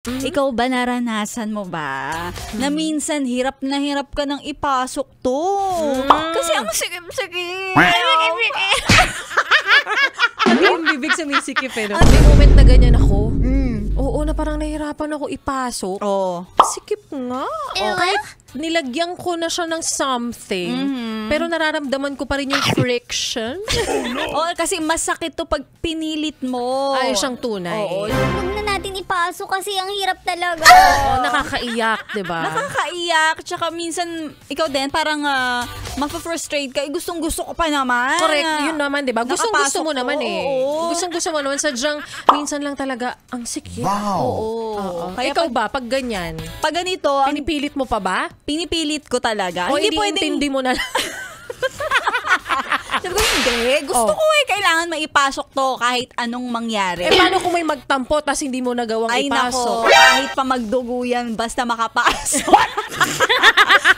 Ikaw ba, naranasan mo ba na minsan hirap na hirap ka nang ipasok to? Kasi ang sikip-sikip. Ano yung bibig sumisikip eh, no? May moment na ganyan ako. Oo, na parang nahirapan ako ipasok. Oo. Sikip nga. Kahit nilagyan ko na siya ng something, pero nararamdaman ko pa rin yung friction. Oo, kasi masakit to pag pinilit mo. Ay, siyang tunay. Oo. Huwag na natin ipasok kasi ang hirap talaga. Oo, nakakaiyak, diba? Nakakaiyak. Tsaka minsan, ikaw din, parang mapafrustrate ka. Gustong-gusto ko pa naman. Correct. Yun naman, diba? Gustong-gusto mo naman eh. Oo. Gustong-gusto mo naman. Sadyang, minsan lang talaga, ang sikip. Oo. Oo. Kaya Ikaw ba, pag ganyan, pag ganito, pinipilit mo pa ba? pinipilit ko talaga. O Hindi hindi pwedeng, intindi mo na lang? sabi ko, hindi. Gusto ko kailangan maipasok to kahit anong mangyari. Eh, paano kung may magtampo tas hindi mo nagawang Ay ipasok? nako, kahit pa magdugo yan, basta makapasok.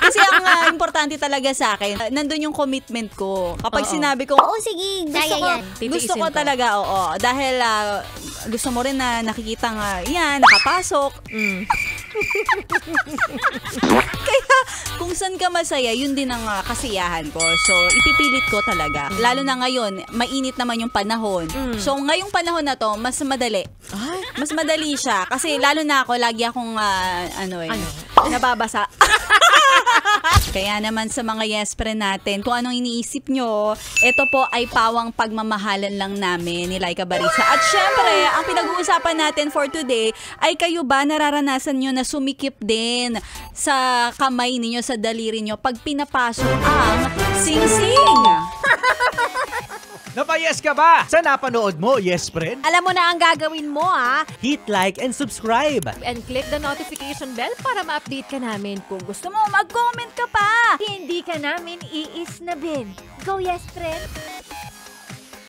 Kasi ang importante talaga sa akin, nandun yung commitment ko. Kapag sinabi ko, Oo, sige, daya yan. gusto ko Titiisin ka. talaga, oo. Dahil gusto mo rin na nakikita nga, yan, nakapasok. Kaya kung saan ka masaya, yun din ang kasiyahan ko. So, ipipilit ko talaga. Lalo na ngayon, mainit naman yung panahon. So, ngayong panahon na to, mas madali. Ay, Mas madali siya. Kasi lalo na ako, lagi akong, nababasa. Kaya naman sa mga yes friend natin, kung anong iniisip nyo, ito po ay pawang pagmamahalan lang namin ni Laika Barisa. At syempre, ang pinag-uusapan natin for today ay kayo ba nararanasan nyo na sumikip din sa kamay ninyo, sa daliri nyo pag pinapasok ang sing-sing? Napayes ka ba? Sa napanood mo, yes friend? Alam mo na ang gagawin mo, ha? Hit like and subscribe. And click the notification bell para ma-update ka namin. Kung gusto Gusto mo, mag-comment ka pa! hindi ka namin iisnabin. Go, yes, friend!